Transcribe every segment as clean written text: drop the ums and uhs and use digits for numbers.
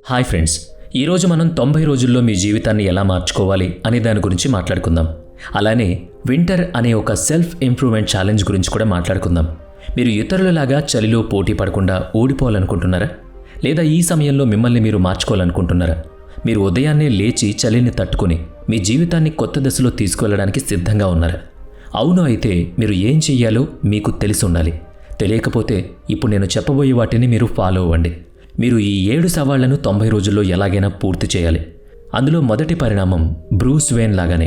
Hi friends, ఈరోజు మనం 90 రోజుల్లో మీ జీవితాన్ని ఎలా మార్చుకోవాలి అనే దాని గురించి మాట్లాడుకుందాం. అలానే వింటర్ అనే ఒక సెల్ఫ్ ఇంప్రూవ్మెంట్ ఛాలెంజ్ గురించి కూడా మాట్లాడుకుందాం. మీరు ఇతరులలాగా చలిలో పోటీ పడకుండా ఓడిపోవాలనుకుంటున్నారా? లేదా ఈ సమయంలో మిమ్మల్ని మీరు మార్చుకోవాలనుకుంటున్నారా? మీరు ఉదయాన్నే లేచి చలిని తట్టుకుని మీ జీవితాన్ని కొత్త దశలో తీసుకువెళ్ళడానికి సిద్ధంగా ఉన్నారా? అవును అయితే మీరు ఏం చెయ్యాలో మీకు తెలిసి ఉండాలి. తెలియకపోతే ఇప్పుడు నేను చెప్పబోయే వాటిని మీరు ఫాలో అవ్వండి. మీరు ఈ 7 సవాళ్లను 90 రోజుల్లో ఎలాగైనా పూర్తి చేయాలి. అందులో మొదటి పరిణామం బ్రూస్ వేన్ లాగానే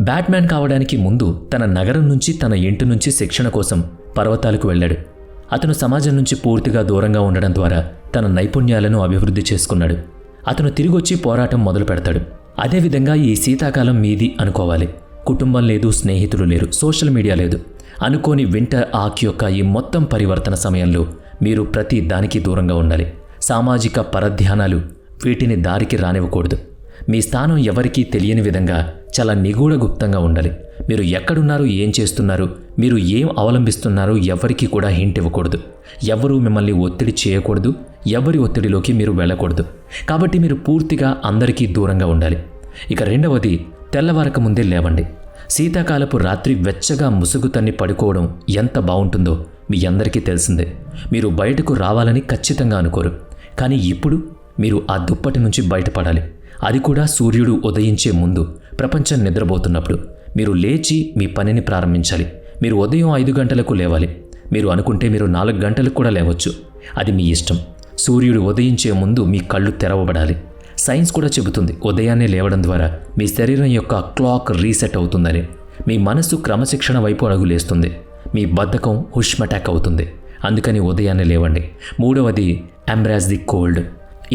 బ్యాట్మ్యాన్ కావడానికి ముందు తన నగరం నుంచి తన ఇంటి నుంచి శిక్షణ కోసం పర్వతాలకు వెళ్ళాడు. అతను సమాజం నుంచి పూర్తిగా దూరంగా ఉండడం ద్వారా తన నైపుణ్యాలను అభివృద్ధి చేసుకున్నాడు. అతను తిరిగొచ్చి పోరాటం మొదలు పెడతాడు. అదేవిధంగా ఈ శీతాకాలం మీది అనుకోవాలి. కుటుంబం లేదు, స్నేహితులు లేరు, సోషల్ మీడియా లేదు. అనుకోని వింటర్ ఆర్క్ యొక్క ఈ మొత్తం పరివర్తన సమయంలో మీరు ప్రతి దానికి దూరంగా ఉండాలి. సామాజిక పరధ్యానాలు వీటిని దారికి రానివ్వకూడదు. మీ స్థానం ఎవరికీ తెలియని విధంగా చాలా నిగూఢగుప్తంగా ఉండాలి. మీరు ఎక్కడున్నారు, ఏం చేస్తున్నారు, మీరు ఏం అవలంబిస్తున్నారో ఎవరికి కూడా హింట్ ఇవ్వకూడదు. ఎవరూ మిమ్మల్ని ఒత్తిడి చేయకూడదు, ఎవరి ఒత్తిడిలోకి మీరు వెళ్ళకూడదు. కాబట్టి మీరు పూర్తిగా అందరికీ దూరంగా ఉండాలి. ఇక రెండవది, తెల్లవారక ముందే లేవండి. శీతాకాలపు రాత్రి వెచ్చగా ముసుగు తన్ని పడుకోవడం ఎంత బాగుంటుందో మీ అందరికీ తెలిసిందే. మీరు బయటకు రావాలని ఖచ్చితంగా అనుకోరు. కానీ ఇప్పుడు మీరు ఆ దుప్పటి నుంచి బయటపడాలి. అది కూడా సూర్యుడు ఉదయించే ముందు, ప్రపంచం నిద్రపోతున్నప్పుడు. మీరు లేచి మీ పనిని ప్రారంభించాలి. మీరు ఉదయం 5 గంటలకు లేవాలి. మీరు అనుకుంటే మీరు 4 గంటలకు కూడా లేవచ్చు. అది మీ ఇష్టం. సూర్యుడు ఉదయించే ముందు మీ కళ్ళు తెరవబడాలి. సైన్స్ కూడా చెబుతుంది, ఉదయాన్నే లేవడం ద్వారా మీ శరీరం యొక్క క్లాక్ రీసెట్ అవుతుందని. మీ మనసు క్రమశిక్షణ వైపు అడుగులేస్తుంది. మీ బద్ధకం హుష్మటాక్ అవుతుంది. అందుకని ఉదయాన్నే లేవండి. మూడవది, ఎంబ్రాస్ ది కోల్డ్.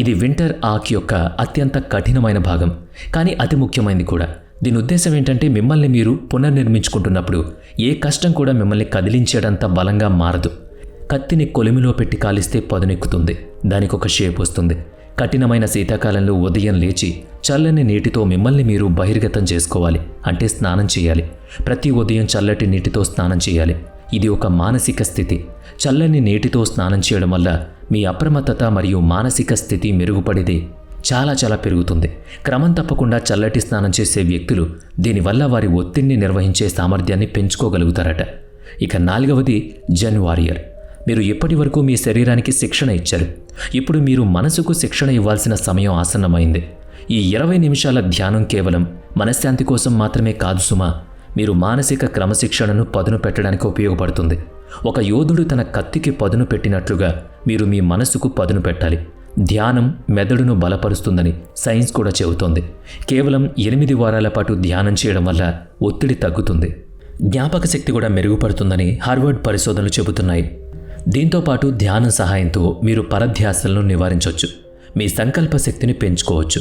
ఇది వింటర్ ఆర్క్ యొక్క అత్యంత కఠినమైన భాగం, కానీ అతి ముఖ్యమైనది కూడా. దీని ఉద్దేశం ఏంటంటే మిమ్మల్ని మీరు పునర్నిర్మించుకుంటున్నప్పుడు ఏ కష్టం కూడా మిమ్మల్ని కదిలించేటంత బలంగా మారదు. కత్తిని కొలిమిలో పెట్టి కాలిస్తే పదునెక్కుతుంది, దానికి ఒక షేప్ వస్తుంది. కఠినమైన శీతాకాలంలో ఉదయం లేచి చల్లని నీటితో మిమ్మల్ని మీరు బహిర్గతం చేసుకోవాలి. అంటే స్నానం చేయాలి. ప్రతి ఉదయం చల్లటి నీటితో స్నానం చేయాలి. ఇది ఒక మానసిక స్థితి. చల్లని నీటితో స్నానం చేయడం వల్ల మీ అప్రమత్తత మరియు మానసిక స్థితి మెరుగుపడేది చాలా పెరుగుతుంది. క్రమం తప్పకుండా చల్లటి స్నానం చేసే వ్యక్తులు దీనివల్ల వారి ఒత్తిడిని నిర్వహించే సామర్థ్యాన్ని పెంచుకోగలుగుతారట. ఇక నాలుగవది, జెన్ వారియర్. మీరు ఇప్పటి వరకు మీ శరీరానికి శిక్షణ ఇచ్చారు. ఇప్పుడు మీరు మనసుకు శిక్షణ ఇవ్వాల్సిన సమయం ఆసన్నమైంది. ఈ 20 నిమిషాల ధ్యానం కేవలం మనశ్శాంతి కోసం మాత్రమే కాదు సుమా, మీరు మానసిక క్రమశిక్షణను పదును పెట్టడానికి ఉపయోగపడుతుంది. ఒక యోధుడు తన కత్తికి పదును పెట్టినట్లుగా మీరు మీ మనసుకు పదును పెట్టాలి. ధ్యానం మెదడును బలపరుస్తుందని సైన్స్ కూడా చెబుతోంది. కేవలం 8 వారాల పాటు ధ్యానం చేయడం వల్ల ఒత్తిడి తగ్గుతుంది. జ్ఞాపక శక్తి కూడా మెరుగుపడుతుందని హార్వర్డ్ పరిశోధనలు చెబుతున్నాయి. దీంతోపాటు ధ్యానం సహాయంతో మీరు పరధ్యాసలను నివారించవచ్చు. మీ సంకల్ప శక్తిని పెంచుకోవచ్చు.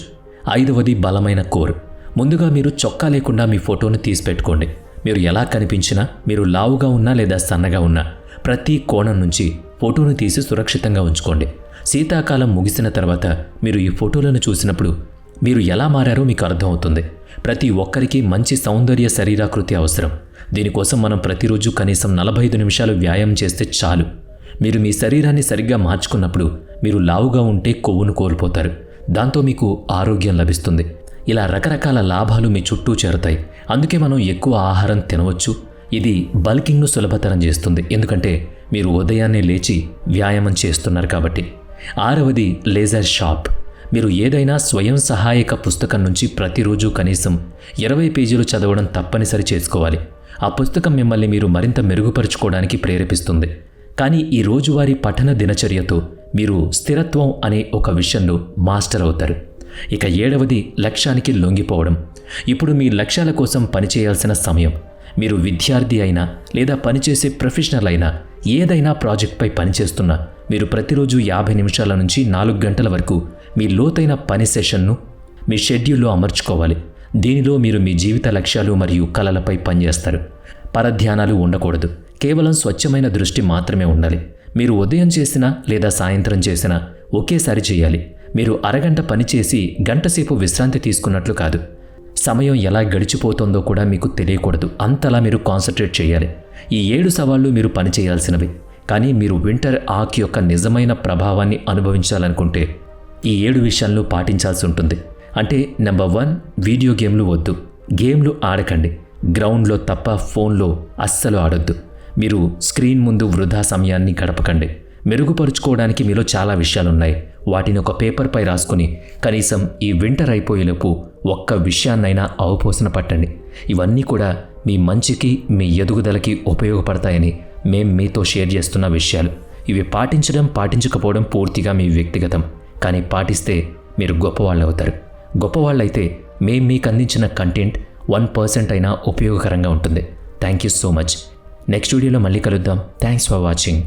5వది, బలమైన కోర్. ముందుగా మీరు చొక్కా లేకుండా మీ ఫోటోను తీసి పెట్టుకోండి. మీరు ఎలా కనిపించినా, మీరు లావుగా ఉన్నా లేదా సన్నగా ఉన్నా, ప్రతి కోణం నుంచి ఫోటోను తీసి సురక్షితంగా ఉంచుకోండి. శీతాకాలం ముగిసిన తర్వాత మీరు ఈ ఫోటోలను చూసినప్పుడు మీరు ఎలా మారారో మీకు అర్థమవుతుంది. ప్రతి ఒక్కరికి మంచి సౌందర్య శరీరాకృతి అవసరం. దీనికోసం మనం ప్రతిరోజు కనీసం 45 నిమిషాలు వ్యాయామం చేస్తే చాలు. మీరు మీ శరీరాన్ని సరిగ్గా మార్చుకున్నప్పుడు మీరు లావుగా ఉంటే కొవ్వును కోల్పోతారు. దాంతో మీకు ఆరోగ్యం లభిస్తుంది. ఇలా రకరకాల లాభాలు మీ చుట్టూ చేరతాయి. అందుకే మనం ఎక్కువ ఆహారం తినవచ్చు. ఇది బల్కింగ్ను సులభతరం చేస్తుంది, ఎందుకంటే మీరు ఉదయాన్నే లేచి వ్యాయామం చేస్తున్నారు కాబట్టి. 6వది, లేజర్ షాప్. మీరు ఏదైనా స్వయం సహాయక పుస్తకం నుంచి ప్రతిరోజు కనీసం 20 పేజీలు చదవడం తప్పనిసరి చేసుకోవాలి. ఆ పుస్తకం మిమ్మల్ని మీరు మరింత మెరుగుపరుచుకోవడానికి ప్రేరేపిస్తుంది. కానీ ఈ రోజువారీ పఠన దినచర్యతో మీరు స్థిరత్వం అనే ఒక విషయంలో మాస్టర్ అవుతారు. ఇక 7వది, లక్ష్యానికి లొంగిపోవడం. ఇప్పుడు మీ లక్ష్యాల కోసం పనిచేయాల్సిన సమయం. మీరు విద్యార్థి అయినా లేదా పనిచేసే ప్రొఫెషనల్ అయినా, ఏదైనా ప్రాజెక్ట్పై పనిచేస్తున్నా మీరు ప్రతిరోజు 50 నిమిషాల నుంచి 4 గంటల వరకు మీ లోతైన పని సెషన్ను మీ షెడ్యూల్లో అమర్చుకోవాలి. దీనిలో మీరు మీ జీవిత లక్ష్యాలు మరియు కలలపై పనిచేస్తారు. పరధ్యానాలు ఉండకూడదు. కేవలం స్వచ్ఛమైన దృష్టి మాత్రమే ఉండాలి. మీరు ఉదయం చేసినా లేదా సాయంత్రం చేసినా ఒకేసారి చేయాలి. మీరు అరగంట పనిచేసి గంటసేపు విశ్రాంతి తీసుకున్నట్లు కాదు. సమయం ఎలా గడిచిపోతుందో కూడా మీకు తెలియకూడదు. అంతలా మీరు కాన్సన్ట్రేట్ చేయాలి. ఈ 7 సవాళ్లు మీరు పనిచేయాల్సినవి. కానీ మీరు వింటర్ ఆర్క్ యొక్క నిజమైన ప్రభావాన్ని అనుభవించాలనుకుంటే ఈ 7 విషయాలను పాటించాల్సి ఉంటుంది. అంటే నెంబర్ 1, వీడియో గేమ్లు వద్దు. గేమ్లు ఆడకండి. గ్రౌండ్లో తప్ప ఫోన్లో అస్సలు ఆడొద్దు. మీరు స్క్రీన్ ముందు వృధా సమయాన్ని గడపకండి. మెరుగుపరుచుకోవడానికి మీలో చాలా విషయాలున్నాయి. వాటిని ఒక పేపర్పై రాసుకుని కనీసం ఈ వింటర్ అయిపోయేలోపు ఒక్క విషయాన్నైనా అవపోసన పట్టండి. ఇవన్నీ కూడా మీ మంచికి, మీ ఎదుగుదలకి ఉపయోగపడతాయని మేం మీతో షేర్ చేస్తున్న విషయాలు. ఇవి పాటించడం, పాటించకపోవడం పూర్తిగా మీ వ్యక్తిగతం. కానీ పాటిస్తే మీరు గొప్పవాళ్ళు అవుతారు. గొప్పవాళ్ళైతే మేం మీకు అందించిన కంటెంట్ 1% అయినా ఉపయోగకరంగా ఉంటుంది. Thank you so much. Next వీడియోలో మళ్ళీ కలుద్దాం. Thanks for watching.